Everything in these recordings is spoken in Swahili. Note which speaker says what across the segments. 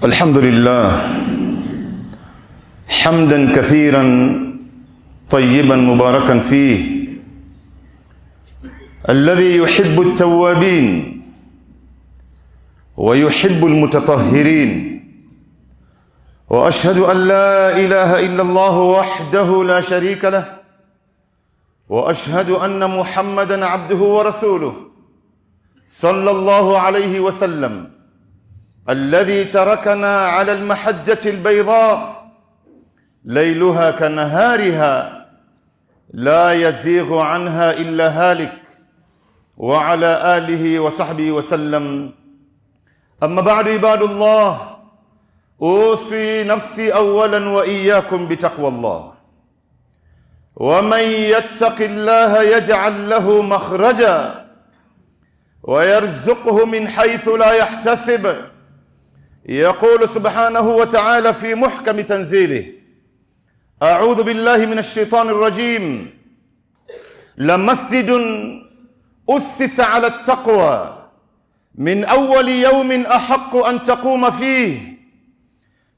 Speaker 1: الحمد لله حمدا كثيرا طيبا مباركا فيه، الذي يحب التوابين ويحب المتطهرين، وأشهد أن لا إله إلا الله وحده لا شريك له، وأشهد أن محمدا عبده ورسوله صلى الله عليه وسلم، الذي تركنا على المحجة البيضاء ليلها كنهارها لا يزيغ عنها إلا هالك، وعلى آله وصحبه وسلم. أما بعد، عباد الله، أوصي نفسي أولا وإياكم بتقوى الله. ومن يتق الله يجعل له مخرجا ويرزقه من حيث لا يحتسب. يقول سبحانه وتعالى في محكم تنزيله: أعوذ بالله من الشيطان الرجيم. لمسجد أسس على التقوى من أول يوم أحق أن تقوم فيه،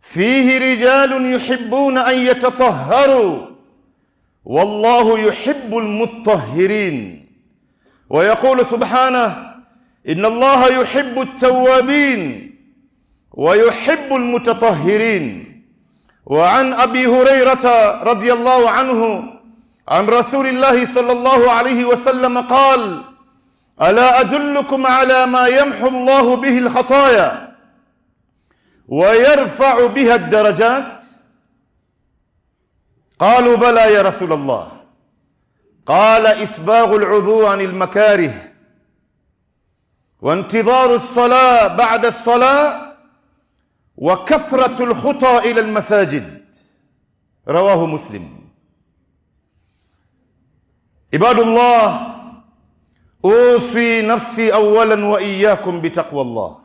Speaker 1: فيه رجال يحبون أن يتطهروا والله يحب المطهرين. ويقول سبحانه: إن الله يحب التوابين ويحب المتطهرين. وعن أبي هريرة رضي الله عنه عن رسول الله صلى الله عليه وسلم قال: ألا أدلكم على ما يمحو الله به الخطايا ويرفع بها الدرجات؟ قالوا: بلى يا رسول الله. قال: إسباغ العضو عن المكاره، وانتظار الصلاة بعد الصلاة، وكثرة الخطى إلى المساجد. رواه مسلم. عباد الله، أوصي نفسي أولا وإياكم بتقوى الله.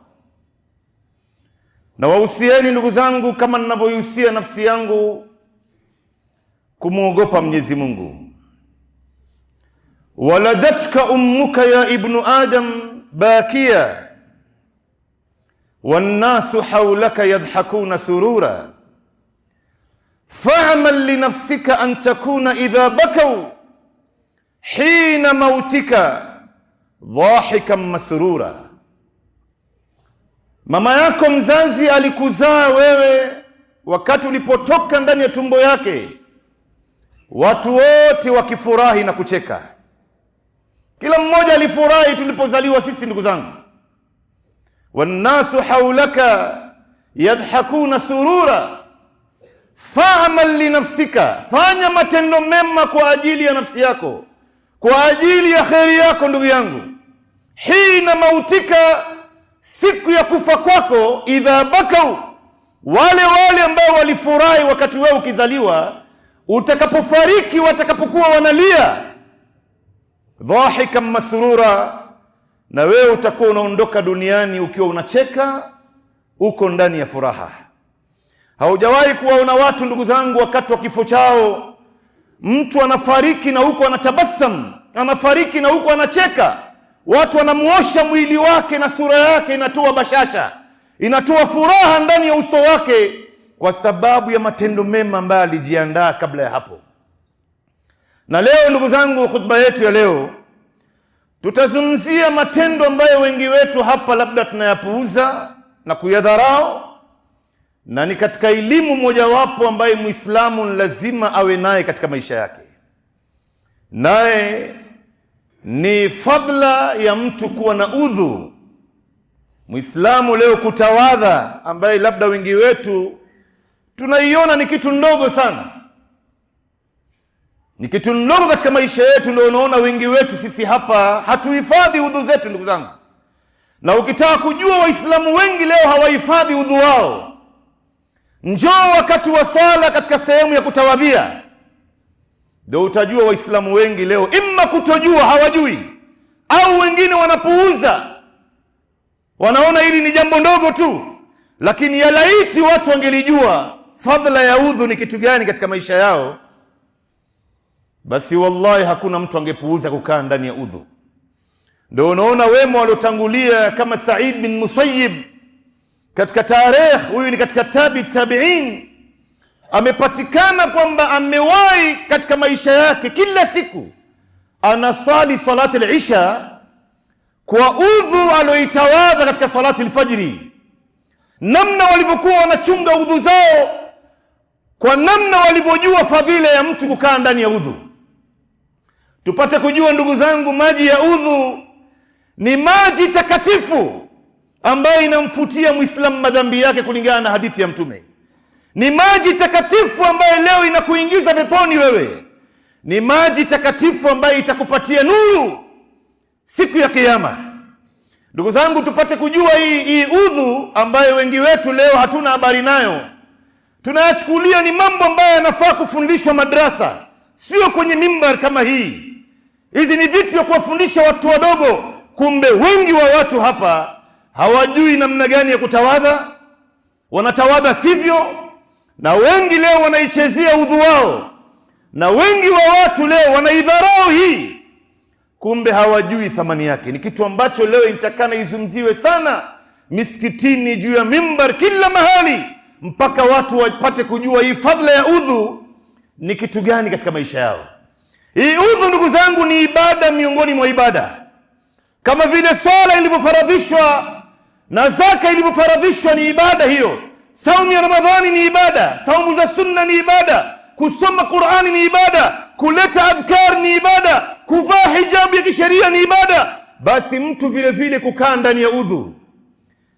Speaker 1: Na wahusieni ndugu zangu kama ninavyohusia nafsi yangu kumwogopa Mwenyezi Mungu. Waladatka ummuka ya ibnu Adam bakia wannasu hawlaka yadhakuna surura, fa'mal li nafsika an takuna idha bakaw hina mautika dhahikan masrura. Mama yako mzazi alikuzaa wewe, wakati ulipotoka ndani ya tumbo yake watu wote wakifurahi na kucheka. Kila mmoja alifurahi tulipozaliwa sisi, ndugu zangu. Wannasu hawlaka yadhakuna surura, fa'mal li nafsika, fanya matendo mema kwa ajili ya nafsi yako, kwa ajili ya kheri yako ndugu yangu. Hina mautika, siku ya kufa kwako. Idha bakau, wale ambao walifurahi wakati wewe ukizaliwa, utakapofariki watakapokuwa wanalia. Dhahikan masrura, na wewe utakuwa unaondoka duniani ukiwa unacheka, uko ndani ya furaha. Haujawahi kuwaona watu ndugu zangu wakati wa kifo chao, mtu anafariki na huko anatabasam, anafariki na huko anacheka. Watu wanamuosha mwili wake na sura yake inatoa bashasha, inatoa furaha ndani ya uso wake, kwa sababu ya matendo mema ambayo alijiandaa kabla ya hapo. Na leo ndugu zangu, khutba yetu ya leo tutazungumzia matendo ambayo wengi wetu hapa labda tunayapuuza na kuyadharau, na ni katika elimu mojawapo ambayo Muislamu lazima awe naye katika maisha yake. Naye ni fadla ya mtu kuwa na udhu. Muislamu leo kutawadha, ambaye labda wengi wetu tunaiona ni kitu ndogo sana, ni kitu ndogo katika maisha yetu. Ndio unaona wengi wetu sisi hapa hatuhifadhi udhu zetu ndugu zangu. Na ukitaka kujua Waislamu wengi leo hawahifadhi udhu wao, njoo wakati wa swala katika sehemu ya kutawadhia, ndio utajua Waislamu wengi leo imma kutojua, hawajui, au wengine wanapuuza, wanaona hili ni jambo ndogo tu. Lakini ya laiti watu wangelijua fadhila ya udhu ni kitu gani katika maisha yao, basi wallahi hakuna mtu angepuuza kukaa ndani ya udhu. Ndio unaona wema waliotangulia kama Said bin Musayyib katika tarehe, huyu ni katika tabi'in, amepatikana kwamba amewahi katika maisha yake kila siku anasali salati al-isha kwa udhu aloitawadha katika salati al-fajri. Namna walivyokuwa wanachunga udhu zao, kwa namna walivyojua fadhila ya mtu kukaa ndani ya udhu. Tupate kujua ndugu zangu, maji ya udhu ni maji takatifu ambayo inamfutia Muislamu madhambi yake kulingana na hadithi ya Mtume. Ni maji takatifu ambayo leo inakuingiza peponi wewe. Ni maji takatifu ambayo itakupatia nuru siku ya Kiyama. Ndugu zangu, tupate kujua hii udhu ambayo wengi wetu leo hatuna habari nayo. Tunayachukulia ni mambo ambayo yanafaa kufundishwa madrasa, sio kwenye mimbar kama hii. Hizi ni vitu vya kuwafundisha watu wadogo. Kumbe wengi wa watu hapa hawajui namna gani ya kutawadha, wanatawadha sivyo, na wengi leo wanaichezea udhu wao, na wengi wa watu leo wanaidharau hii. Kumbe hawajui thamani yake. Ni kitu ambacho leo inatakana izungumziwe sana misikitini, juu ya mimbar, kila mahali, mpaka watu wapate kujua hii fadhila ya udhu ni kitu gani katika maisha yao. Hii udhu ndugu zangu ni ibada miongoni mwa ibada. Kama vile swala ilivyofaradhishwa na zaka ilivyofaradhishwa ni ibada hiyo. Saumu ya Ramadhani ni ibada, saumu za sunna ni ibada, kusoma Qur'ani ni ibada, kuleta adhkar ni ibada, kuvaa hijabu ya kisheria ni ibada. Basi mtu vile vile kukaa ndani ya udhu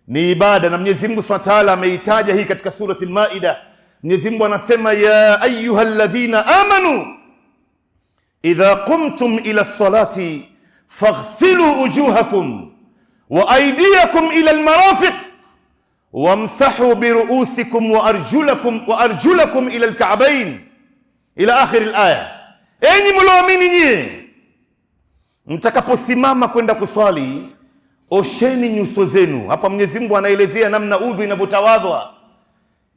Speaker 1: ni ibada, na Mwenyezi Mungu Subhanahu wa Ta'ala ameitaja hii katika surati al-Maida. Mwenyezi Mungu anasema, ya ayyuhalladhina amanu idha qumtum ila as-salati faghsilu wujuhakum wa aydiyakum ila al-marafiq wamsahu bi ru'usikum wa arjulakum ila al-ka'bayn ila akhir al-aya. Enyi mlioamini nyie, mtakaposimama kwenda kuswali, osheni nyuso zenu. Hapa Mwenyezi Mungu anaelezea namna udhu inavyotawadhwa.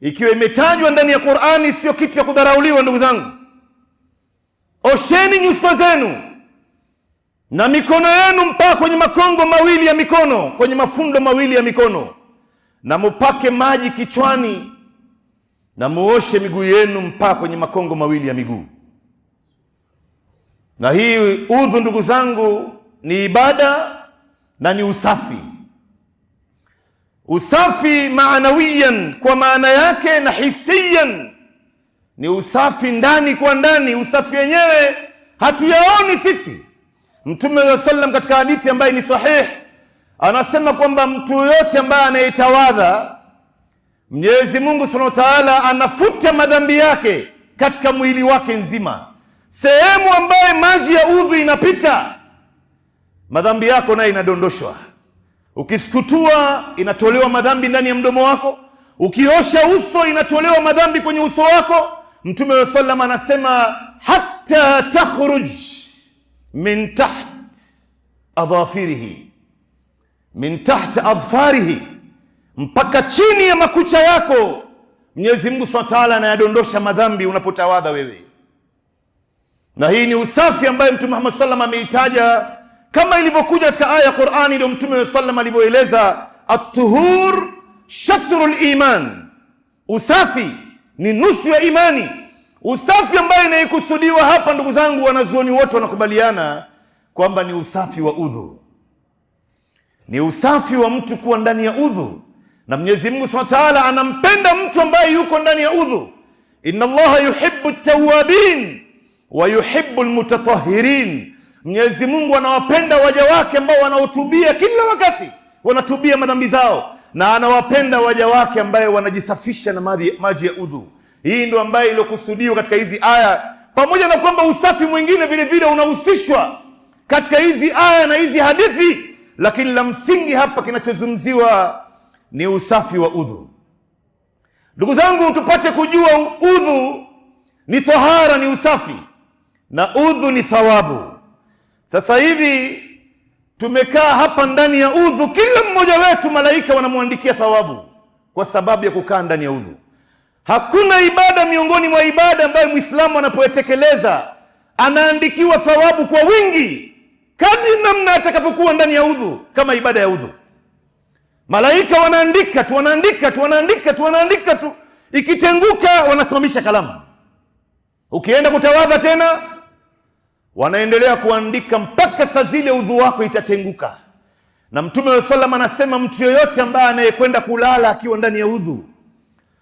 Speaker 1: Ikiwa imetajwa ndani ya Qur'ani, sio kitu cha kudharauliwa ndugu zangu. Osheni nyuso zenu na mikono yenu mpaka kwenye makongo mawili ya mikono, kwenye mafundo mawili ya mikono, na mupake maji kichwani, na muoshe miguu yenu mpaka kwenye makongo mawili ya miguu. Na hii udhu ndugu zangu ni ibada na ni usafi. Usafi maanawiyan kwa maana yake, na hisiyan ni usafi ndani kwa ndani. Usafi wenyewe hatuyaoni sisi. Mtume wa sallam katika hadithi ambayo ni sahih anasema kwamba mtu yote ambaye anayetawadha, Mwenyezi Mungu Subhanahu wa Ta'ala anafuta madhambi yake katika mwili wake nzima. Sehemu ambaye maji ya udhu inapita, madhambi yako nayo inadondoshwa. Ukisukutua inatolewa madhambi ndani ya mdomo wako, ukiosha uso inatolewa madhambi kwenye uso wako. Mtume wa sallam anasema hatta takhruj min taht adhafirihi, min taht adfarihi, mpaka chini ya makucha yako Mwenyezi Mungu Subhanahu wa Ta'ala anayadondosha madhambi unapotawadha wewe. Na hii ni usafi ambaye Mtume Muhammad sallam ameitaja kama ilivyokuja katika aya ya Qur'ani. Ndio Mtume sallam alivyoeleza, at-tuhur shatrul iman, usafi ni nusu ya imani. Usafi ambaye inaikusudiwa hapa ndugu zangu, wanazuoni wote wanakubaliana kwamba ni usafi wa udhu. Ni usafi wa mtu kuwa ndani ya udhu, na Mwenyezi Mungu Subhanahu wa Ta'ala anampenda mtu ambaye yuko ndani ya udhu. Inna Allaha yuhibbu at-tawwabin wa yuhibbu al-mutatahhirin. Mwenyezi Mungu anawapenda waja wake ambao wanaotubia kila wakati, wanatubia madhambi zao, na anawapenda waja wake ambao wanajisafisha na maji ya udhu. Hii ndio ambayo iliyokusudiwa katika hizi aya, pamoja na kwamba usafi mwingine vile vile unahusishwa katika hizi aya na hizi hadithi, lakini la msingi hapa kinachozungumziwa ni usafi wa udhu. Ndugu zangu, tupate kujua udhu ni tahara, ni usafi, na udhu ni thawabu. Sasa hivi tumekaa hapa ndani ya udhu, kila mmoja wetu malaika wanamwandikia thawabu kwa sababu ya kukaa ndani ya udhu. Hakuna ibada miongoni mwa ibada ambayo Muislamu anapotekeleza anaandikiwa thawabu kwa wingi kadri namna atakavyokuwa ndani ya udhu kama ibada ya udhu. Malaika wanaandika tu. Ikitenguka wanasimamisha kalamu. Ukienda kutawadha tena wanaendelea kuandika mpaka saa zile udhu wako itatenguka. Na Mtume wa sallam anasema mtu yoyote ambaye anayekwenda kulala akiwa ndani ya udhu,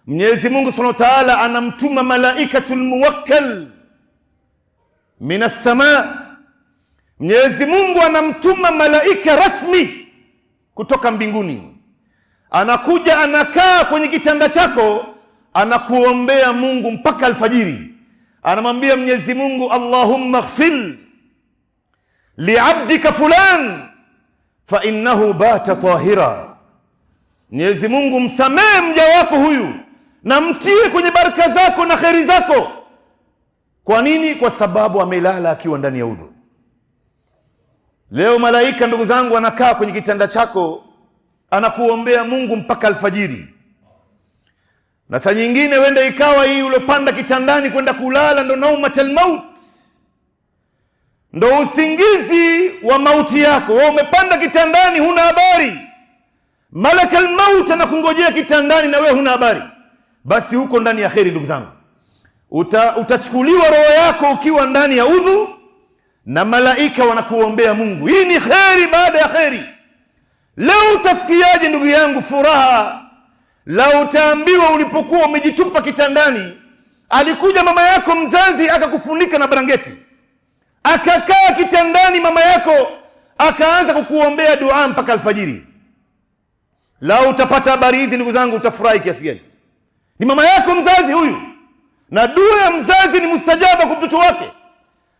Speaker 1: Mwenyezi Mungu Subhanahu wa Ta'ala anamtuma malaikatul muwakkal minas samaa. Mwenyezi Mungu anamtuma malaika rasmi kutoka mbinguni. Anakuja anakaa kwenye kitanda chako, anakuombea Mungu mpaka alfajiri. Anamwambia Mwenyezi Mungu, Allahumma ighfir li'abdika fulan fa innahu bata tahira. Mwenyezi Mungu, msamehe mja wako huyu na mtie kwenye baraka zako na kheri zako. Kwa nini? Kwa sababu amelala akiwa ndani ya udhu. Leo malaika ndugu zangu anakaa kwenye kitanda chako, anakuombea Mungu mpaka alfajiri. Na saa nyingine wenda ikawa hii ulopanda kitandani kwenda kulala ndo naumatul maut, ndo usingizi wa mauti yako. Wewe umepanda kitandani huna habari, malakal maut anakungojea kitandani na wewe huna habari. Basi huko ndani ya kheri ndugu zangu. Utachukuliwa roho yako ukiwa ndani ya udhu na malaika wanakuombea Mungu. Hii ni kheri baada ya kheri. Leo utafikiaje ndugu yangu furaha la utaambiwa ulipokuwa umejitupa kitandani, alikuja mama yako mzazi akakufunika na brangeti, akakaa kitandani mama yako akaanza kukuombea dua mpaka alfajiri. Lao utapata habari hizi ndugu zangu, utafurahi kiasi gani? Ni mama yako mzazi huyu, na dua ya mzazi ni mustajaba kwa mtoto wake.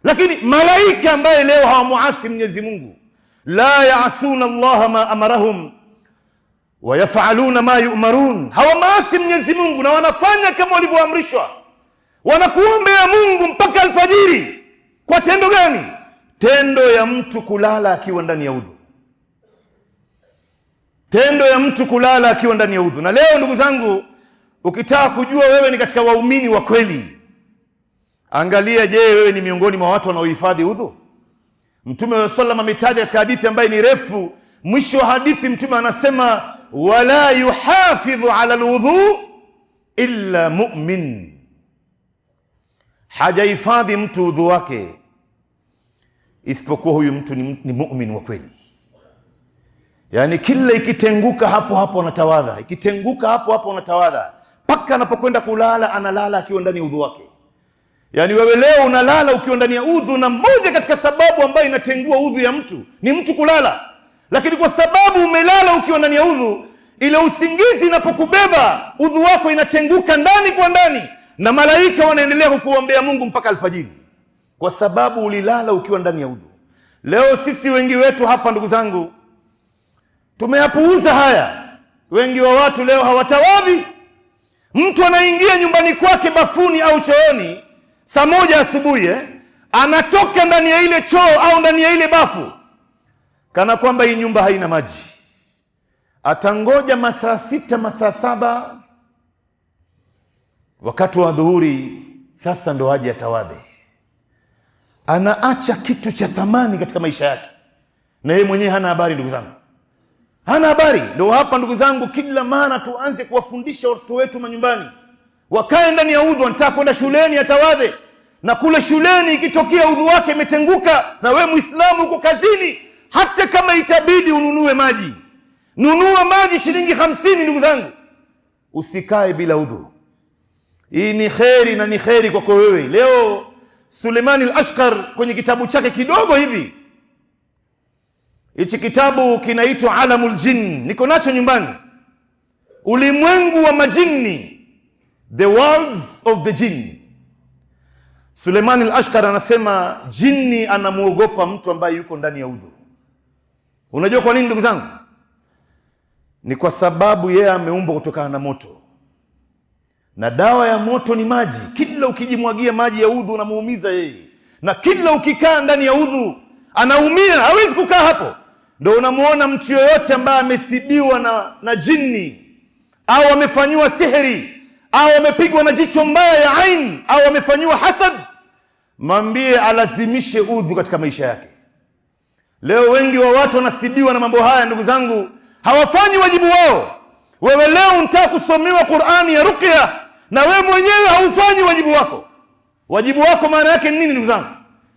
Speaker 1: Lakini malaika ambaye leo hawamuasi Mwenyezi Mungu, la yaasuna Allah ma amarahum wa yafaluna ma yu'marun, hawamaasi Mwenyezi Mungu na wanafanya kama walivyoamrishwa. Wanakuombea Mungu mpaka alfajiri. Kwa tendo gani? Tendo ya mtu kulala akiwa ndani ya udhu. Tendo ya mtu kulala akiwa ndani ya udhu. Na leo ndugu zangu, ukitaka kujua wewe ni katika waumini wa kweli, angalia, je, wewe ni miongoni mwa watu wanaohifadhi udhu? Mtume wa sallam ametaja katika hadithi ambayo ni refu. Mwisho wa hadithi Mtume anasema, wala yuhafidhu ala alwudhu illa mu'min. Hajahifadhi mtu udhu wake isipokuwa huyu mtu ni mu'min wa kweli. Yani kila ikitenguka hapo hapo anatawadha, ikitenguka hapo hapo anatawadha, mpaka anapokwenda kulala analala akiwa ndani ya udhu wake. Yani wewe leo unalala ukiwa ndani ya udhu, na moja katika sababu ambayo inatengua udhu ya mtu ni mtu kulala. Lakini kwa sababu umelala ukiwa ndani ya udhu, ile usingizi inapokubeba udhu wako inatenguka ndani kwa ndani, na malaika wanaendelea kukuombea Mungu mpaka alfajiri, kwa sababu ulilala ukiwa ndani ya udhu. Leo sisi wengi wetu hapa ndugu zangu tumeyapuuza haya. Wengi wa watu leo hawatawadhi. Mtu anaingia nyumbani kwake bafuni au chooni saa 1 asubuhi, anatoka ndani ya ile choo au ndani ya ile bafu kana kwamba hii nyumba haina maji. Atangoja masaa 6 masaa 7, wakati wa dhuhuri sasa ndo aje atawadhe. Anaacha kitu cha thamani katika maisha yake, na yeye mwenyewe hana habari ndugu zangu. Hana habari. Ndio hapa ndugu zangu, kila mara tuanze kuwafundisha watoto wetu manyumbani wakae ndani ya udhu. Anataka kwenda shuleni atawadhe, na kule shuleni ikitokea udhu wake imetenguka, na we Muislamu uko kazini, hata kama itabidi ununue maji, nunua maji shilingi 50 ndugu zangu, usikae bila udhu. Hii ni kheri, na ni kheri kwako wewe. Leo Suleiman al-Ashqar kwenye kitabu chake kidogo hivi, hichi kitabu kinaitwa Alamul Jinn, niko nacho nyumbani, ulimwengu wa majini, the worlds of the jinn. Suleiman al-Ashqar anasema jini anamuogopa mtu ambaye yuko ndani ya udhu. Unajua kwa nini ndugu zangu? Ni kwa sababu yeye ameumbwa kutokana na moto, na dawa ya moto ni maji. Kila ukijimwagia maji ya udhu unamuumiza yeye, na kila ukikaa ndani ya udhu anaumia, hawezi kukaa hapo. Ndio unamuona mtu yoyote ambaye amesibiwa na jini, au amefanywa sihiri, au amepigwa na jicho mbaya ya ain, au amefanywa hasad, mwambie alazimishe udhu katika maisha yake. Leo wengi wa watu wanasibiwa na mambo haya ndugu zangu, hawafanyi wajibu wao. Wewe leo unataka kusomewa Qur'ani ya ruqya na wewe mwenyewe haufanyi wajibu wako. Wajibu wako maana yake nini ndugu zangu?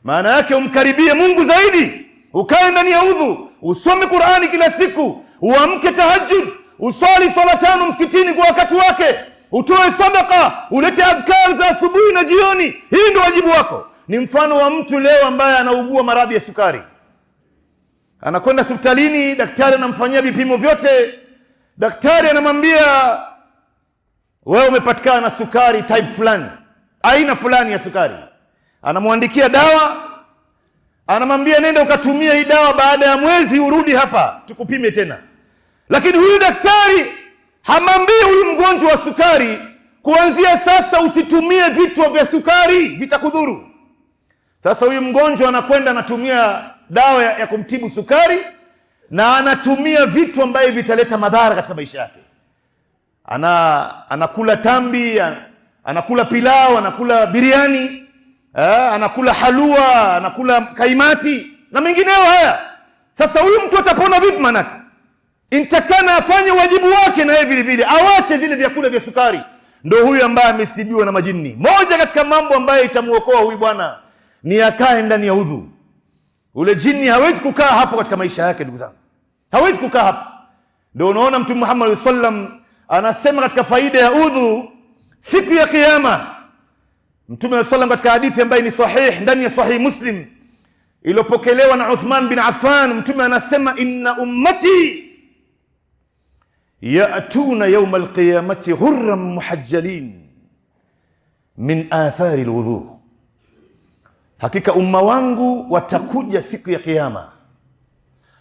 Speaker 1: Maana yake umkaribie Mungu zaidi, ukae ndani ya udhu, usome Qur'ani kila siku, uamke tahajjud, usali swala 5 msikitini kwa wakati wake, utoe sadaka, ulete adhkar za asubuhi na jioni. Hii ndio wajibu wako. Ni mfano wa mtu leo ambaye anaugua maradhi ya sukari. Anakwenda hospitalini, daktari anamfanyia vipimo vyote. Daktari anamwambia wewe umepatikana na sukari type fulani, aina fulani ya sukari. Anamwandikia dawa, anamwambia nenda ukatumia hii dawa, baada ya mwezi urudi hapa tukupime tena. Lakini huyu daktari hamwambii huyu mgonjwa wa sukari, kuanzia sasa usitumie vitu vya sukari, vitakudhuru. Sasa huyu mgonjwa anakwenda anatumia dawa ya kumtibu sukari, na anatumia vitu ambavyo vitaleta madhara katika maisha yake. Anakula tambi, anakula pilau, anakula biriani, anakula halua, anakula kaimati na mengineo haya. Sasa huyu mtu atapona vipi? Manake intakana afanye wajibu wake na yeye vile vile awache zile vyakula vya sukari. Ndio huyu ambaye amesibiwa na majini. Moja katika mambo ambayo itamuokoa huyu bwana ni akae ndani ya udhu. Ule jini hawezi kukaa hapo katika maisha yake ndugu zangu. Hawezi kukaa hapo. Ndio unaona Mtume Muhammad sallam anasema katika faida ya udhu siku ya kiyama. Mtume sallam katika hadithi ambayo ni sahih ndani ya sahih Muslim iliyopokelewa na Uthman bin Affan, Mtume anasema inna ummati ya'tuna yawm al-qiyamati ghurran muhajjalin min athari al-wudhu. Hakika umma wangu watakuja siku ya kiyama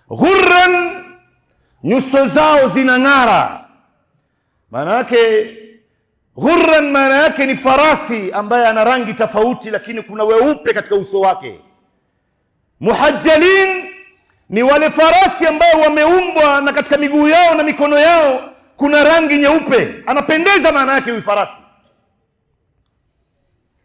Speaker 1: ghurran, nyuso zao zinang'ara. Maana yake ghurran maana yake ni farasi ambaye ana rangi tofauti, lakini kuna weupe katika uso wake. Muhajjalin ni wale farasi ambao wameumbwa na katika miguu yao na mikono yao kuna rangi nyeupe, anapendeza. Maana yake huyu farasi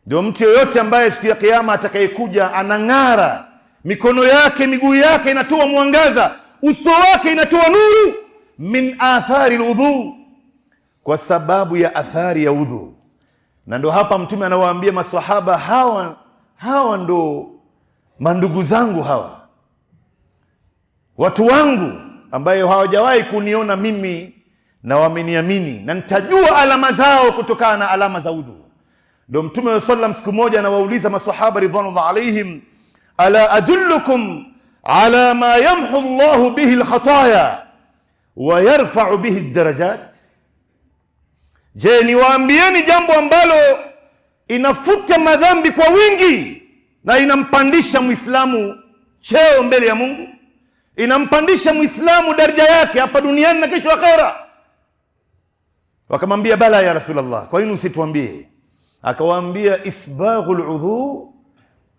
Speaker 1: ndio mtu yoyote ambaye siku ya kiyama atakayekuja anang'ara, mikono yake miguu yake inatoa mwangaza, uso wake inatoa nuru, min athari alwudhu, kwa sababu ya athari ya udhu. Na ndo hapa Mtume anawaambia maswahaba, hawa ndo mandugu zangu, hawa watu wangu ambayo hawajawahi kuniona mimi na wameniamini, na nitajua alama zao kutokana na alama za udhu. Ndio Mtume sallam siku moja anawauliza maswahaba ridwanullah alaihim, ala adullukum ala ma yamhu Allahu bihi alkhataya wa yarfa'u bihi aldarajat. Je, niwaambieni jambo ambalo inafuta madhambi kwa wingi na inampandisha Muislamu cheo mbele ya Mungu, inampandisha Muislamu daraja yake hapa duniani na kesho akhera? Wakamwambia bala ya Rasulullah, kwa nini usituambie? Akawaambia isbaghul udhu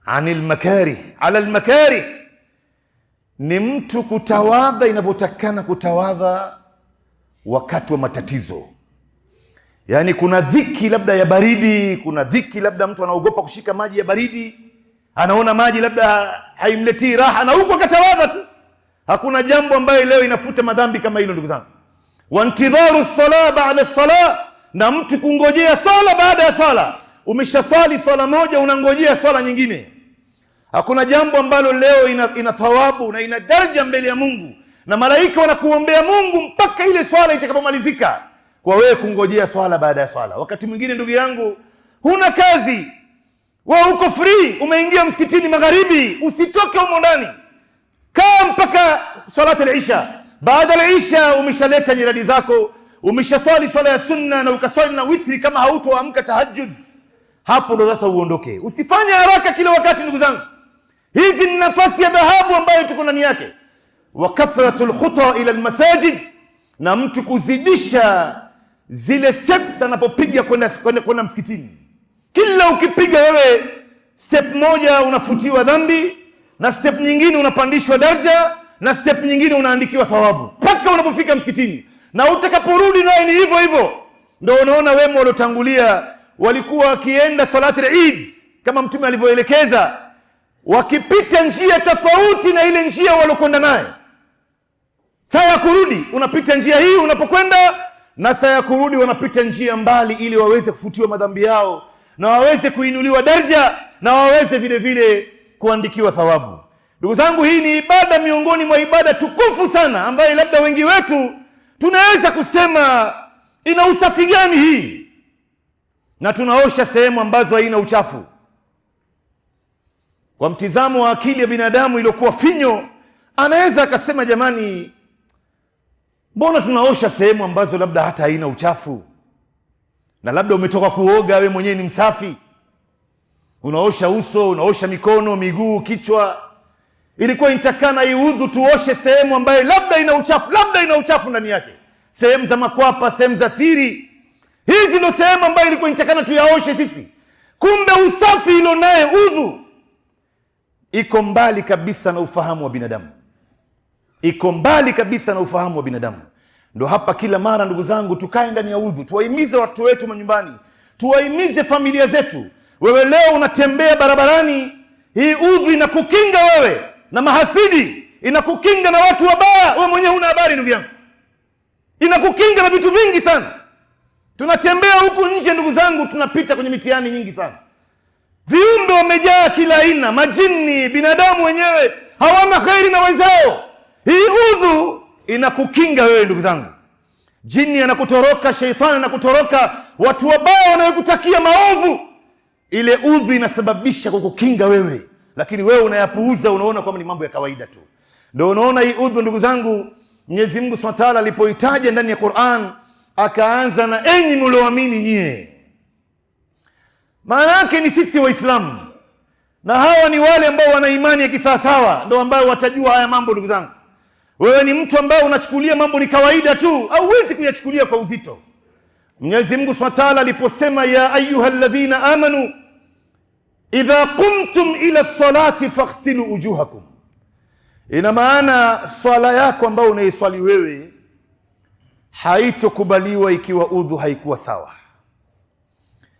Speaker 1: anil makarih ala al makarih, ni mtu kutawadha inavyotakana kutawadha wakati wa matatizo. Yani kuna dhiki labda ya baridi, kuna dhiki labda mtu anaogopa kushika maji ya baridi, anaona maji labda haimletii raha na huko katawadha tu. Hakuna jambo ambayo leo inafuta madhambi kama hilo ndugu zangu. Wa intidharu as-salah ba'da as-salah, na mtu kungojea sala baada ya sala. Umeshaswali sala moja unangojea sala nyingine. Hakuna jambo ambalo leo ina thawabu na ina daraja mbele ya Mungu na malaika wanakuombea Mungu mpaka ile swala itakapomalizika, kwa wewe kungojea swala baada ya swala. Wakati mwingine ndugu yangu huna kazi, wewe uko free, umeingia msikitini magharibi, usitoke humo ndani, kaa mpaka salati al-isha. Baada al-isha umeshaleta nyiradi zako, umeshaswali swala ya sunna na ukaswali na witri kama hautoamka tahajjud. Hapo ndo sasa uondoke. Usifanye haraka kila wakati ndugu zangu. Hizi ni nafasi ya dhahabu ambayo tuko ndani yake. Wa kathratul khuta ila almasajid, na mtu kuzidisha zile steps anapopiga kwenda msikitini. Kila ukipiga wewe step moja unafutiwa dhambi, na step nyingine unapandishwa daraja, na step nyingine unaandikiwa thawabu mpaka unapofika msikitini. Na utakaporudi naye ni hivyo hivyo. Ndio unaona wema waliotangulia walikuwa wakienda salati al-Eid kama Mtume alivyoelekeza, wakipita njia tofauti na ile njia walokwenda naye. Saa ya kurudi unapita njia hii unapokwenda, na saa ya kurudi wanapita njia mbali, ili waweze kufutiwa madhambi yao na waweze kuinuliwa daraja na waweze vile vile kuandikiwa thawabu. Ndugu zangu, hii ni ibada miongoni mwa ibada tukufu sana, ambayo labda wengi wetu tunaweza kusema ina usafi gani hii, na tunaosha sehemu ambazo haina uchafu. Kwa mtizamo wa akili ya binadamu iliyokuwa finyo, anaweza akasema, jamani, mbona tunaosha sehemu ambazo labda hata haina uchafu? Na labda umetoka kuoga, we mwenyewe ni msafi, unaosha uso, unaosha mikono, miguu, kichwa. Ilikuwa inatakana iudhu tuoshe sehemu ambayo labda ina uchafu ndani yake, sehemu za makwapa, sehemu za siri. Hizi ndio sehemu ambayo ilikuwa inatakana tuyaoshe sisi. Kumbe usafi ilo naye udhu iko mbali kabisa na ufahamu wa binadamu, iko mbali kabisa na ufahamu wa binadamu. Ndio hapa kila mara, ndugu zangu, tukae ndani ya udhu, tuwahimize watu wetu manyumbani, tuwahimize familia zetu. Wewe leo unatembea barabarani, hii udhu inakukinga wewe na mahasidi, inakukinga na watu wabaya, wewe mwenyewe huna habari ndugu yangu. Inakukinga na vitu vingi sana. Tunatembea huku nje ndugu zangu, tunapita kwenye mitihani nyingi sana. Viumbe wamejaa kila aina, majini, binadamu wenyewe hawana khairi na wenzao. Hii udhu inakukinga wewe ndugu zangu. Jini anakutoroka, sheitani anakutoroka, watu wabaya wanayokutakia maovu, ile udhu inasababisha kukukinga wewe, lakini wewe unayapuuza, unaona kwamba ni mambo ya kawaida tu. Ndio unaona hii udhu ndugu zangu, Mwenyezi Mungu Subhanahu wa Ta'ala alipoitaja ndani ya Qur'an akaanza na enyi mlioamini nyie. Maana yake ni sisi Waislamu, na hawa ni wale ambao wana imani ya kisawasawa, ndio ambao watajua haya mambo ndugu zangu. Wewe ni mtu ambaye unachukulia mambo ni kawaida tu, au huwezi kuyachukulia kwa uzito. Mwenyezi Mungu Subhanahu wa Ta'ala aliposema, ya ayyuhalladhina amanu idha qumtum ila salati faghsilu wujuhakum, ina maana swala yako ambayo unaiswali wewe haitokubaliwa ikiwa udhu haikuwa sawa.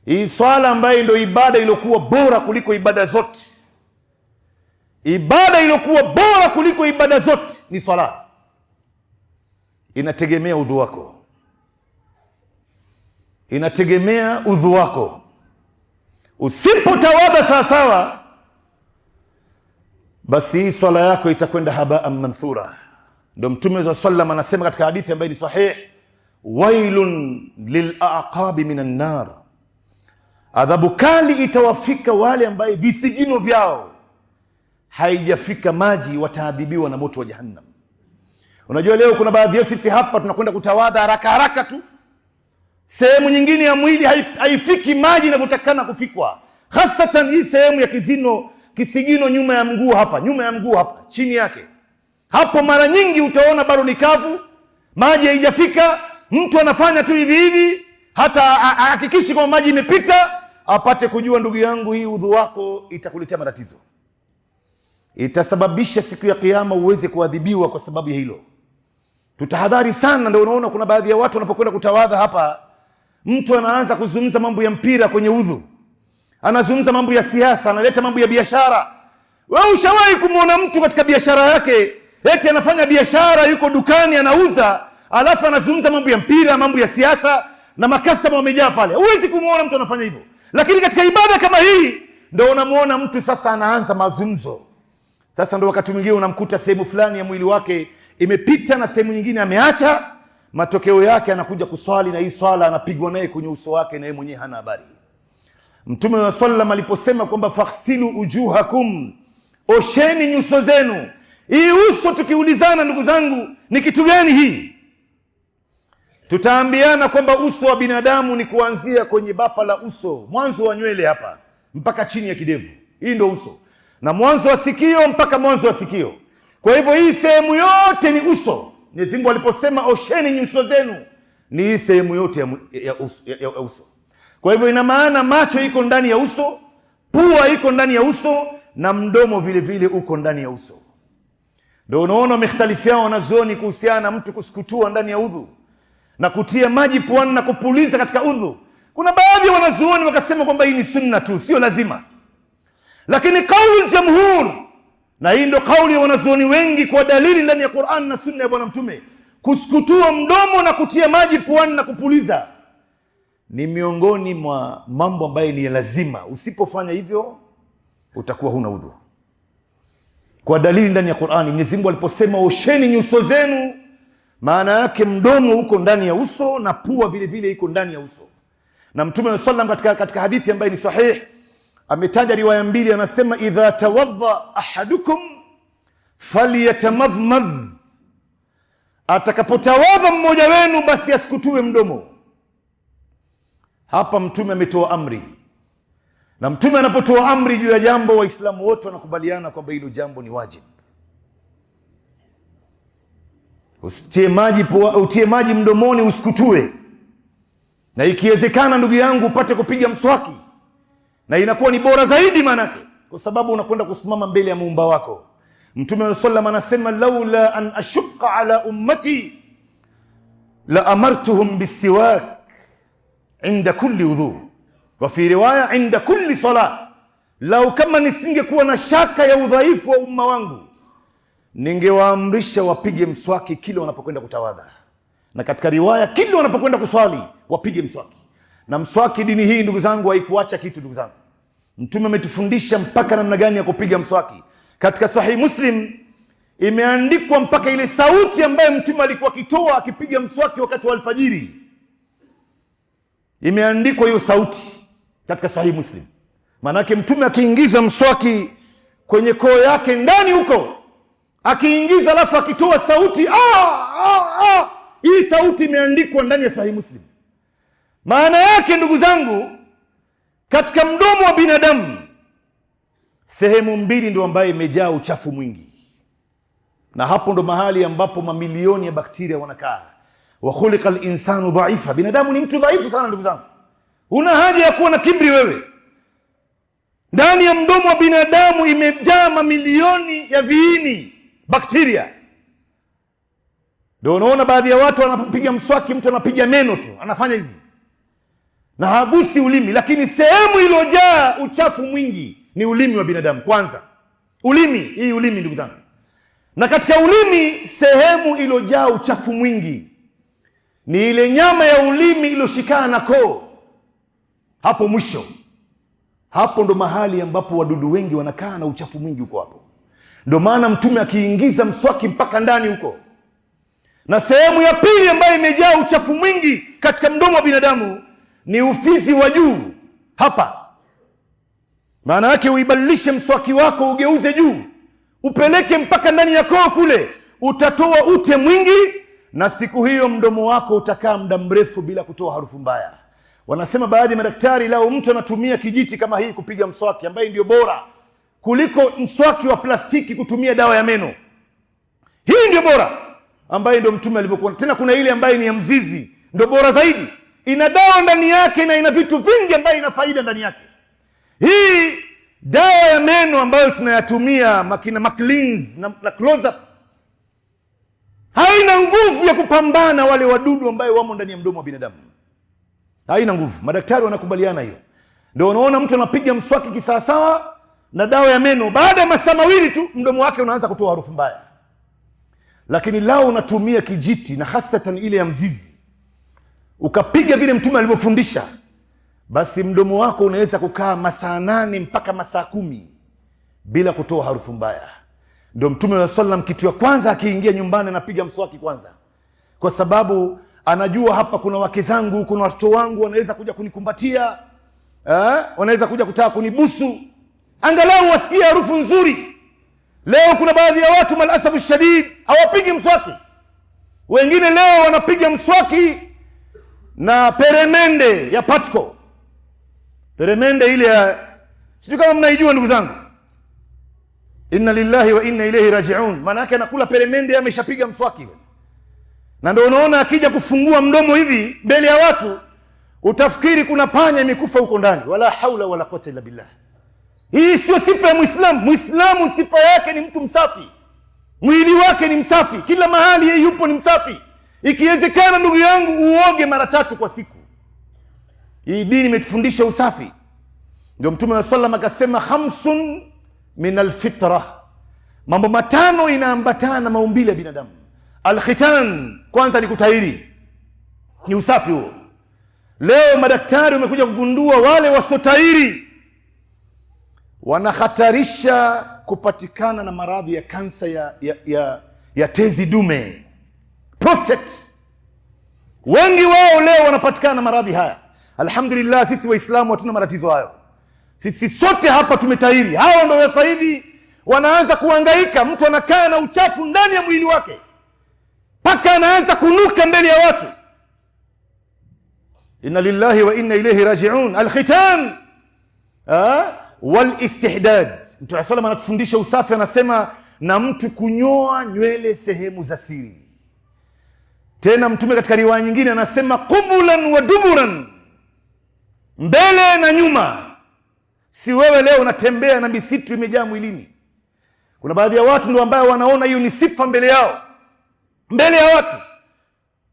Speaker 1: Hii swala ambayo ndio ibada iliyokuwa bora kuliko ibada zote, ibada iliyokuwa bora kuliko ibada zote ni swala, inategemea udhu wako, inategemea udhu wako. Usipotawadha sawa sawa, basi hii swala yako itakwenda haba'an manthura. Ndio Mtume sallallahu alayhi wasallam anasema katika hadithi ambayo ni sahih, wailun lil'aqabi minan nar, adhabu kali itawafika wale ambaye visigino vyao haijafika maji, wataadhibiwa na moto wa jahannam. Unajua leo kuna baadhi ya sisi hapa tunakwenda kutawadha haraka haraka tu, sehemu nyingine ya mwili haifiki maji inavyotakana kufikwa, hasatan hii sehemu ya kisigino nyuma ya mguu hapa, chini yake hapo, mara nyingi utaona bado ni kavu, maji haijafika. Mtu anafanya tu hivi hivi, hata hakikishi kwamba maji imepita, apate kujua ndugu yangu, hii udhu wako itakuletea matatizo, itasababisha siku ya kiyama uweze kuadhibiwa kwa sababu ya hilo. Tutahadhari sana. Ndio unaona kuna baadhi ya watu wanapokwenda kutawadha hapa, mtu anaanza kuzungumza mambo ya mpira kwenye udhu, anazungumza mambo ya siasa, analeta mambo ya biashara. Wewe ushawahi kumuona mtu katika biashara yake, eti anafanya biashara, yuko dukani anauza, alafu anazungumza mambo ya mpira, mambo ya siasa, na makastoma wamejaa pale? Huwezi kumuona mtu anafanya hivyo. Lakini katika ibada kama hii ndio unamuona mtu sasa anaanza mazungumzo. Sasa ndio wakati mwingine unamkuta sehemu fulani ya mwili wake imepita na sehemu nyingine ameacha, matokeo yake anakuja kuswali na hii swala anapigwa naye kwenye uso wake na yeye mwenyewe hana habari. Mtume wa sallam aliposema kwamba faghsilu ujuhakum, osheni nyuso zenu. Hii uso, tukiulizana ndugu zangu, ni kitu gani hii? Tutaambiana kwamba uso wa binadamu ni kuanzia kwenye bapa la uso, mwanzo wa nywele hapa mpaka chini ya kidevu. Hii ndio uso, na mwanzo wa sikio mpaka mwanzo wa sikio. Kwa hivyo hii sehemu yote ni uso. Mwenyezi Mungu aliposema osheni nyuso zenu, ni hii sehemu yote ya uso. Kwa hivyo ina maana macho iko ndani ya uso, pua iko ndani ya uso, na mdomo vile vile uko ndani ya uso. Ndio unaona wamekhtalifiana wanazuoni kuhusiana na mtu kusukutua ndani ya udhu na kutia maji puani na kupuliza katika udhu. Kuna baadhi ya wanazuoni wakasema kwamba hii ni sunna tu, sio lazima. Lakini kauli jamhur Na hii ndio kauli ya wanazuoni wengi kwa dalili ndani ya Qur'an na Sunna ya Bwana Mtume. Kusukutua mdomo na kutia maji puani na kupuliza ni miongoni mwa mambo ambayo ni lazima. Usipofanya hivyo utakuwa huna udhu. Kwa dalili ndani ya Qur'ani, Mwenyezi Mungu aliposema osheni nyuso zenu, maana yake mdomo uko ndani ya uso na pua vile vile iko ndani ya uso. Na Mtume sallam katika hadithi ambayo ni sahih ametaja riwaya mbili, anasema idha tawadda ahadukum falyatamadmad, atakapotawadha mmoja wenu basi asikutue mdomo. Hapa Mtume ametoa amri, na Mtume anapotoa amri juu ya jambo, Waislamu wote wanakubaliana kwamba hilo jambo ni wajibu. Utie maji mdomoni, usikutue. Na ikiwezekana ndugu yangu upate kupiga mswaki, na inakuwa ni bora zaidi manake, kwa sababu unakwenda kusimama mbele ya Muumba wako. Mtume sallam anasema laula an ashqa ala ummati la amartuhum bisiwak inda kulli udhu, wa fi riwaya inda kulli salah. Lau kama nisingekuwa na shaka ya udhaifu wa umma wangu, ningewaamrisha wapige mswaki kila wanapokwenda kutawadha, na katika riwaya kila wanapokwenda kuswali wapige mswaki. Na mswaki, dini hii ndugu zangu haikuacha kitu. Ndugu zangu, Mtume ametufundisha mpaka namna gani ya kupiga mswaki. Katika Sahih Muslim imeandikwa mpaka ile sauti ambayo Mtume alikuwa akitoa akipiga mswaki wakati wa alfajiri, imeandikwa hiyo sauti katika Sahih Muslim. Maana yake Mtume akiingiza mswaki kwenye koo yake ndani huko, akiingiza alafu akitoa sauti hii sauti imeandikwa ndani ya Sahih Muslim. Maana yake ndugu zangu, katika mdomo wa binadamu sehemu mbili ndio ambayo imejaa uchafu mwingi, na hapo ndo mahali ambapo mamilioni ya bakteria wanakaa. Wa khuliqa al-insanu dhaifa, binadamu ni mtu dhaifu sana ndugu zangu. Una haja ya kuwa na kibri wewe. Ndani ya mdomo wa binadamu imejaa mamilioni ya viini bakteria. Ndio unaona baadhi ya watu wanapopiga mswaki, mtu anapiga meno tu, anafanya hivi na hagusi ulimi, lakini sehemu iliyojaa uchafu mwingi ni ulimi wa binadamu. Kwanza ulimi, hii ulimi ndugu zangu, na katika ulimi sehemu iliyojaa uchafu mwingi ni ile nyama ya ulimi iliyoshikana na koo. Hapo mwisho, hapo ndo mahali ambapo wadudu wengi wanakaa na uchafu mwingi huko hapo. Ndio maana Mtume akiingiza mswaki mpaka ndani huko. Na sehemu ya pili ambayo imejaa uchafu mwingi katika mdomo wa binadamu ni ufizi wa juu hapa. Maana yake uibadilishe mswaki wako, ugeuze juu, upeleke mpaka ndani ya koo kule, utatoa ute mwingi, na siku hiyo mdomo wako utakaa muda mrefu bila kutoa harufu mbaya. Wanasema baadhi ya madaktari, lao mtu anatumia kijiti kama hii kupiga mswaki, ambaye ndio bora kuliko mswaki wa plastiki kutumia dawa ya meno. Hii ndio bora ambaye ndio Mtume alivyokuwa. Tena kuna ile ambaye ni ya mzizi, ndio bora zaidi. Ina dawa ndani yake na ina vitu vingi ambayo ina faida ndani yake. Hii dawa ya meno ambayo tunayatumia makina Macleans na Close Up haina nguvu ya kupambana wale wadudu ambao wamo ndani ya mdomo wa binadamu. Haina nguvu. Madaktari wanakubaliana hiyo. Ndio unaona mtu anapiga mswaki kisawasawa na dawa ya meno, baada ya masaa mawili tu mdomo wake unaanza kutoa harufu mbaya. Lakini lao unatumia kijiti, na hasatan ile ya mzizi, ukapiga vile Mtume alivyofundisha, basi mdomo wako unaweza kukaa masaa 8 mpaka masaa 10 bila kutoa harufu mbaya. Ndio Mtume sallam kitu ya kwanza akiingia nyumbani anapiga mswaki kwanza, kwa sababu anajua hapa kuna wake zangu, kuna watoto wangu wanaweza kuja kunikumbatia, wanaweza kuja kutaka kunibusu, angalau wasikie harufu nzuri. Leo kuna baadhi ya watu malasafu shadid hawapigi mswaki. Wengine leo wanapiga mswaki na peremende ya Patco. Peremende ile ya, sijui kama mnaijua ndugu zangu. Inna lillahi wa inna ilayhi raji'un. Maana yake anakula peremende ameshapiga mswaki. Na ndio unaona akija kufungua mdomo hivi mbele ya watu utafikiri kuna panya imekufa huko ndani. Wala haula wala quwwata illa billah. Hii sio sifa ya Muislamu. Muislamu sifa yake ni mtu msafi. Mwili wake ni msafi. Kila mahali yeye yupo ni msafi. Ikiwezekana ndugu yangu uoge mara 3 kwa siku. Hii dini imetufundisha usafi. Ndio Mtume wa sallam akasema 5 min alfitra. Mambo matano inaambatana na maumbile ya binadamu. Al-khitan, kwanza ni kutahiri, ni usafi huo. Leo madaktari wamekuja kugundua wale wasotahiri wanahatarisha kupatikana na maradhi ya kansa ya tezi dume, prostate. Wengi wao leo wanapatikana na maradhi haya. Alhamdulillah, sisi Waislamu hatuna matatizo hayo. Sisi sote hapa tumetahiri. Hao ndio sasa hivi wanaanza kuhangaika. Mtu anakaa na uchafu ndani ya mwili wake mpaka anaanza kunuka mbele ya watu. Inna lillahi wa inna ilayhi raji'un. Al-khitan wal istihdad. Mtume sallallahu anatufundisha usafi, anasema na mtu kunyoa nywele sehemu za siri. Tena Mtume katika riwaya nyingine anasema qubulan wa duburan, mbele na nyuma. Si wewe leo unatembea na misitu imejaa mwilini. Kuna baadhi ya watu ndio ambao wanaona hiyo ni sifa mbele yao, mbele ya watu.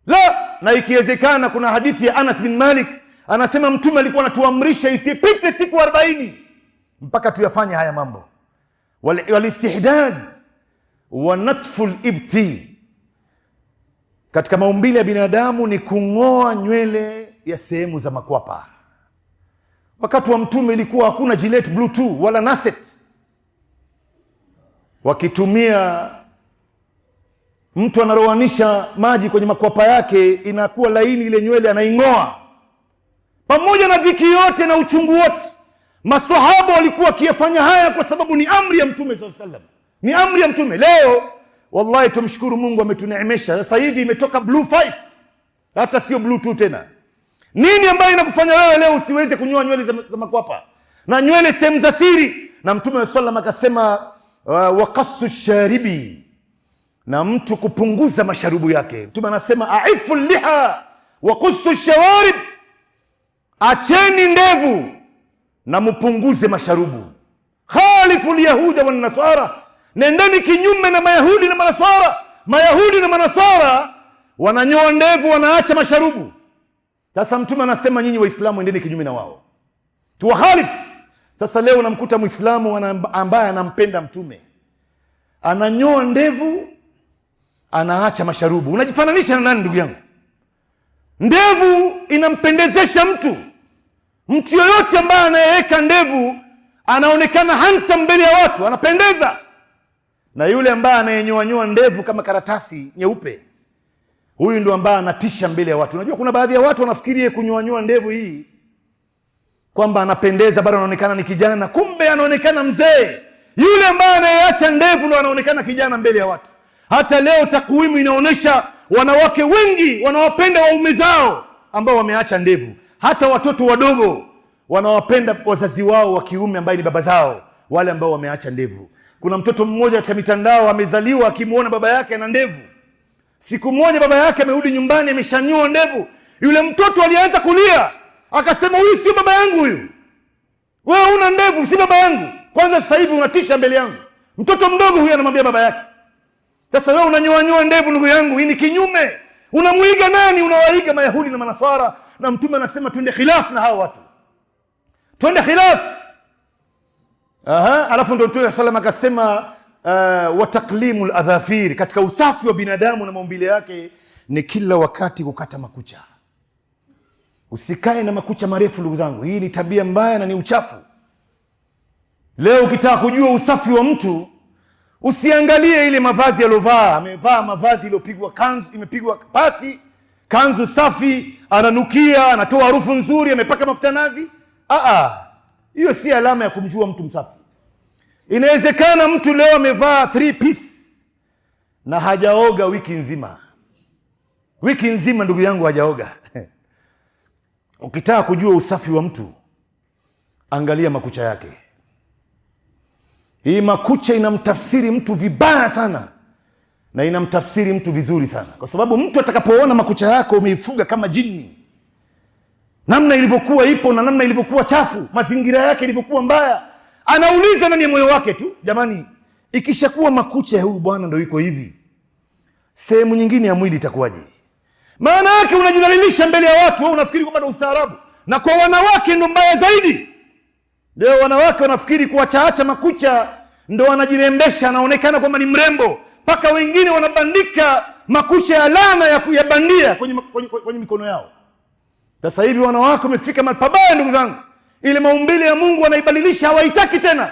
Speaker 1: La, na ikiwezekana, kuna hadithi ya Anas bin Malik anasema Mtume alikuwa anatuamrisha isipite siku 40 mpaka tuyafanye haya mambo. Wal istihdad wa natful ibti. Katika maumbile ya binadamu ni kungoa nywele ya sehemu za makwapa. Wakati wa Mtume ilikuwa hakuna Gillette Blue 2 wala Nasset. Wakitumia, mtu anarowanisha maji kwenye makwapa yake, inakuwa laini ile nywele, anaingoa. Pamoja na dhiki yote na uchungu wote, maswahaba walikuwa wakifanya haya kwa sababu ni amri ya Mtume sallallahu alaihi wasallam. Ni amri ya Mtume. Leo wallahi tumshukuru Mungu, ametuneemesha. Sasa hivi imetoka Blue 5, hata sio Blue 2 tena. Nini ambayo inakufanya wewe leo usiweze kunyoa nywele za makwapa na nywele sehemu za siri? Na Mtume sallallahu alaihi wasallam akasema waqassu sharibi, na mtu kupunguza masharubu yake. Mtume anasema aifu liha wa qussu shawarib, acheni ndevu na mpunguze masharubu. Khalifu lyahuda wan nasara, nendeni kinyume na mayahudi na manasara. Mayahudi na manasara wananyoa ndevu, wanaacha masharubu. Sasa Mtume anasema nyinyi Waislamu endeni kinyume na wao, tuwahalifu. Sasa leo unamkuta Muislamu ambaye anampenda Mtume ananyoa ndevu, anaacha masharubu. Unajifananisha na nani ndugu yangu? Ndevu inampendezesha mtu. Mtu yoyote ambaye anayeweka ndevu anaonekana handsome mbele ya watu, anapendeza. Na yule ambaye anayenyoa ndevu kama karatasi nyeupe, huyu ndio ambaye anatisha mbele ya watu. Unajua kuna baadhi ya watu wanafikiria kunyoa ndevu hii kwamba anapendeza, bado anaonekana ni kijana, kumbe anaonekana mzee. Yule ambaye anayeacha ndevu ndio anaonekana kijana mbele ya watu. Hata leo takwimu inaonyesha wanawake wengi wanawapenda waume zao ambao wameacha ndevu. Hata watoto wadogo wanawapenda wazazi wao wa kiume ambaye ni baba zao, wale ambao wameacha ndevu. Kuna mtoto mmoja katika mitandao amezaliwa akimuona baba yake ana ndevu. Siku moja baba yake amerudi nyumbani ameshanyoa ndevu. Yule mtoto alianza kulia, akasema huyu sio baba yangu huyu. Wewe una ndevu, si baba yangu. Kwanza sasa hivi unatisha mbele yangu. Mtoto mdogo huyu anamwambia baba yake. Sasa wewe unanyoa ndevu ndugu yangu, hii ni kinyume. Unamuiga nani? Unawaiga Mayahudi na Manasara. Na Mtume anasema twende khilaf na hao watu. Twende khilaf. Alafu ndio Mtume sallallahu akasema wa taqlimul adhafir, katika usafi wa binadamu na maumbile yake ni kila wakati kukata makucha. Usikae na makucha marefu ndugu zangu. Hii ni tabia mbaya na ni uchafu. Leo ukitaka kujua usafi wa mtu, usiangalie ile mavazi aliyovaa. Amevaa mavazi iliyopigwa kanzu, imepigwa pasi, kanzu safi, ananukia, anatoa harufu nzuri, amepaka mafuta nazi. Hiyo si alama ya kumjua mtu msafi. Inawezekana mtu leo amevaa 3 piece na hajaoga wiki nzima. Wiki nzima ndugu yangu hajaoga. Ukitaka kujua usafi wa mtu, angalia makucha yake. Hii makucha inamtafsiri mtu vibaya sana na inamtafsiri mtu vizuri sana. Kwa sababu mtu atakapoona makucha yako umeifuga kama jini, namna ilivyokuwa ipo na namna ilivyokuwa chafu, mazingira yake ilivyokuwa mbaya, anauliza ndani ya moyo wake tu, jamani, ikishakuwa makucha ya huyu bwana ndio iko hivi, sehemu nyingine ya mwili itakuwaje? Maana yake unajidhalilisha mbele ya watu, wewe unafikiri kwamba ndio ustaarabu. Na kwa wanawake ndio mbaya zaidi. Leo wanawake wanafikiri kuachaacha makucha ndo anajirembesha, anaonekana kwamba ni mrembo, mpaka wengine wanabandika makucha ya alama ya bandia kwenye mikono yao. Sasa hivi wanawake wamefika mahali pabaya ndugu zangu. Ile maumbile ya Mungu anaibadilisha, hawaitaki tena.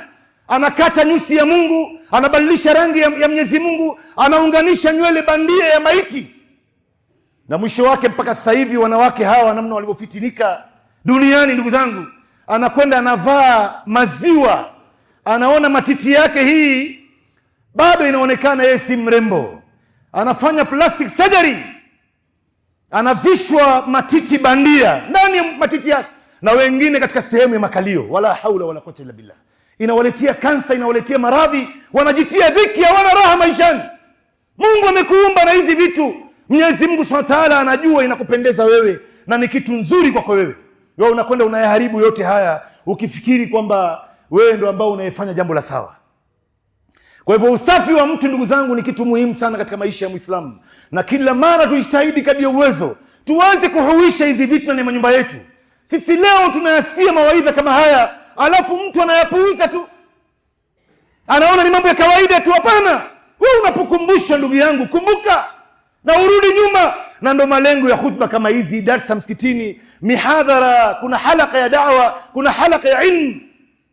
Speaker 1: Anakata nyusi ya Mungu, anabadilisha rangi ya Mwenyezi Mungu, anaunganisha nywele bandia ya maiti. Na mwisho wake mpaka sasa hivi wanawake hawa namna walivyofitinika duniani ndugu zangu, anakwenda anavaa maziwa, anaona matiti yake hii bado inaonekana yeye si mrembo, anafanya plastic surgery, anavishwa matiti bandia ndani ya matiti yake, na wengine katika sehemu ya makalio. Wala haula wala quwwata illa billah. Inawaletea kansa, inawaletea maradhi, wanajitia dhiki, hawana raha maishani. Mungu amekuumba na hizi vitu. Mwenyezi Mungu Subhanahu wa Ta'ala anajua inakupendeza wewe na ni kitu nzuri kwako wewe. Wewe unakwenda unayaharibu yote haya ukifikiri kwamba wewe ndio ambao unayefanya jambo la sawa. Kwa hivyo usafi wa mtu ndugu zangu ni kitu muhimu sana katika maisha ya Muislamu, na kila mara tujitahidi kadri ya uwezo tuanze kuhuisha hizi vitu na nyumba yetu. Sisi leo tunayasikia mawaidha kama haya, alafu mtu anayapuuza tu, anaona ni mambo ya kawaida tu. Hapana, wewe unapokumbusha ndugu yangu, kumbuka na urudi nyuma. Na ndo malengo ya khutba kama hizi, darsa msikitini, mihadhara, kuna halaka ya da'wa, kuna halaka ya ilmu.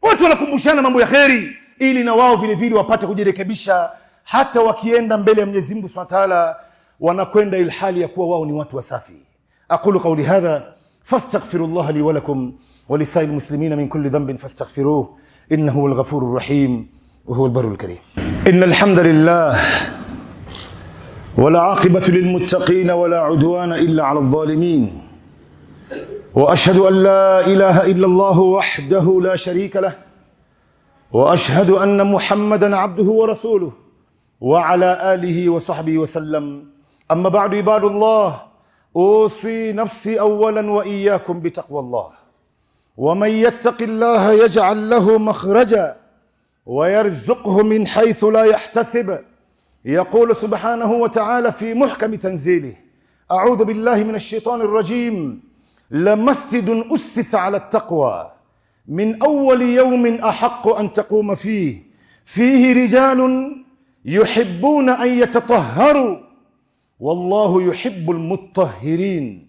Speaker 1: Watu wanakumbushana mambo ya kheri ili na wao vile vile wapate kujirekebisha, hata wakienda mbele ya Mwenyezi Mungu Subhanahu wa Ta'ala wanakwenda ilhali ya kuwa wao ni watu wasafi. Aqulu qawli hadha fastaghfirullah li wa lakum wa lisa'il muslimina min kulli dhanbin fastaghfiruhu innahu huwal ghafurur rahim wa huwal barrul karim. Innal hamdalillah والعاقبة للمتقين ولا عدوان إلا على الظالمين وأشهد أن لا إله إلا الله وحده لا شريك له وأشهد أن محمدا عبده ورسوله وعلى آله وصحبه وسلم. أما بعد عباد الله، أوصي نفسي أولا وإياكم بتقوى الله. ومن يتق الله يجعل له مخرجا ويرزقه من حيث لا يحتسب. يقول سبحانه وتعالى في محكم تنزيله: أعوذ بالله من الشيطان الرجيم، لمسجد أسس على التقوى من أول يوم أحق أن تقوم فيه رجال يحبون أن يتطهروا والله يحب المطهرين.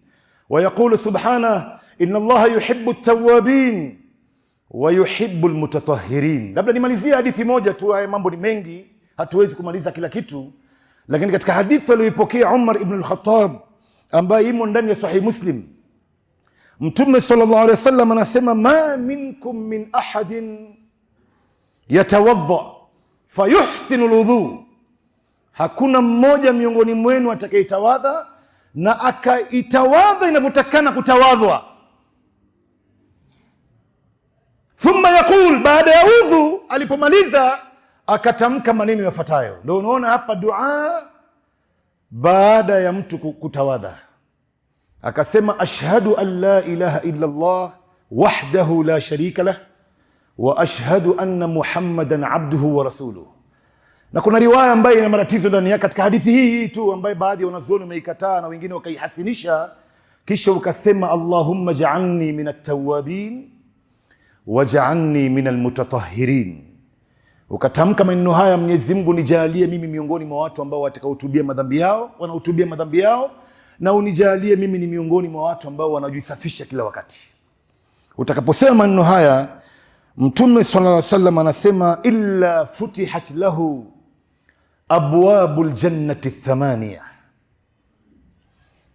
Speaker 1: ويقول سبحانه: إن الله يحب التوابين ويحب المتطهرين. labda nimalizie hadithi moja tu, haya mambo ni mengi, hatuwezi kumaliza kila kitu. Lakini katika hadithi aliyoipokea Umar ibn al-Khattab ambaye imo ndani ya Sahih Muslim, Mtume sallallahu alaihi wasallam anasema: ma minkum min ahadin yatawadda fayuhsinu alwudhu, hakuna mmoja miongoni mwenu atakayetawadha na akaitawadha inavyotakana kutawadhwa. Thumma yaqul, baada ya udhu alipomaliza akatamka maneno yafuatayo. Ndio unaona hapa dua baada ya mtu kutawadha, akasema: ashhadu an la ilaha illa Allah wahdahu la sharika lah wa ashhadu anna Muhammadan abduhu wa rasuluhu. Na kuna riwaya ambayo ina matatizo ndani yake katika hadithi hii tu, ambayo baadhi ya wanazuoni wameikataa na wengine wakaihasinisha, kisha ukasema: Allahumma ja'alni minat tawwabin waj'alni minal mutatahhirin. Ukatamka maneno haya: Mwenyezi Mungu nijalie mimi miongoni mwa watu ambao watakaotubia madhambi yao, wanaotubia madhambi yao, na unijalie mimi ni miongoni mwa watu ambao wanajisafisha kila wakati. Utakaposema maneno haya, Mtume sallallahu alaihi wasallam anasema: illa futihat lahu abwabul jannati thamania,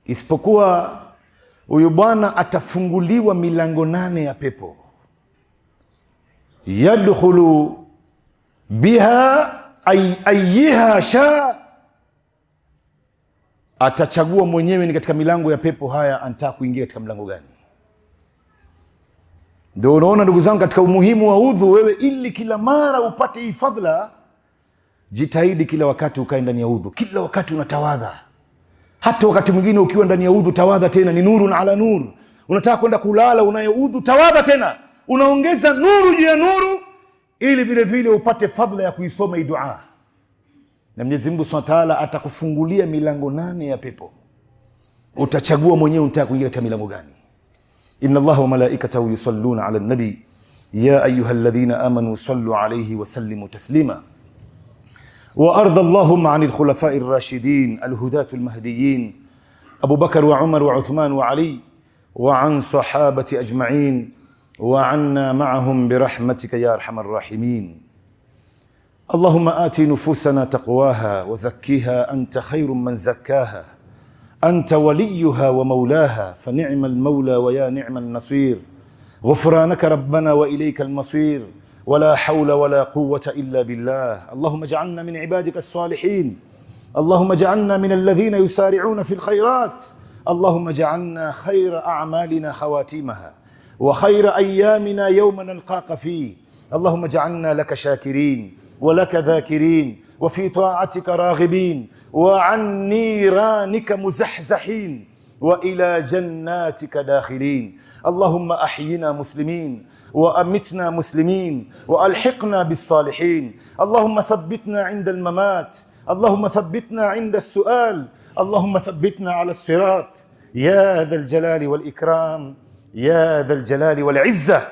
Speaker 1: isipokuwa huyu bwana atafunguliwa milango 8 ya pepo. Yadkhulu biha ayyiha sha, atachagua mwenyewe ni katika milango ya pepo haya anataka kuingia katika mlango gani. Ndio unaona ndugu zangu katika umuhimu wa udhu, wewe ili kila mara upate hii fadhila, jitahidi kila wakati ukae ndani ya udhu, kila wakati unatawadha. Hata wakati mwingine ukiwa ndani ya udhu tawadha tena, ni nurun ala nur. Unataka kwenda kulala unayo udhu, tawadha tena, unaongeza nuru juu ya nuru, ili vile vile upate fadhila ya kuisoma hii dua. Na Mwenyezi Mungu Subhanahu wa Ta'ala atakufungulia milango 8 ya pepo. Utachagua mwenyewe unataka kuingia katika milango gani. Inna Allaha wa malaikatahu yusalluna ala nabi يا أيها الذين آمنوا صلوا عليه وسلموا تسليما. وأرض اللهم عن الخلفاء الراشدين الهداة المهديين أبو بكر وعمر وعثمان وعلي، وعن صحابة أجمعين، وعنا معهم برحمتك يا أرحم الراحمين. اللهم آت نفوسنا تقواها وزكيها أنت خير من زكاها، أنت وليها ومولاها، فنعم المولى ويا نعم النصير. غفرانك ربنا وإليك المصير، ولا حول ولا قوة إلا بالله. اللهم اجعلنا من عبادك الصالحين، اللهم اجعلنا من الذين يسارعون في الخيرات، اللهم اجعلنا خير أعمالنا خواتيمها، وخير أيامنا يوم نلقاك فيه. اللهم اجعلنا لك شاكرين ولك ذاكرين، وفي طاعتك راغبين، وعن نيرانك مزحزحين، وإلى جناتك داخلين. اللهم أحينا مسلمين وأمتنا مسلمين وألحقنا بالصالحين. اللهم ثبتنا عند الممات، اللهم ثبتنا عند السؤال، اللهم ثبتنا على الصراط يا ذا الجلال والإكرام، يا ذا الجلال والعزة.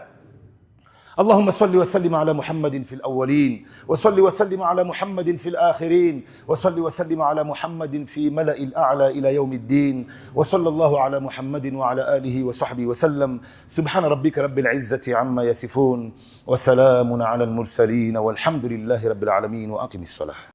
Speaker 1: اللهم صل وسلم على محمد في الأولين، وصل وسلم على محمد في الآخرين، وصل وسلم على محمد في ملأ الأعلى إلى يوم الدين. وصلى الله على محمد وعلى آله وصحبه وسلم. سبحان ربك رب العزة عما يصفون، وسلام على المرسلين، والحمد لله رب العالمين. وأقم الصلاة.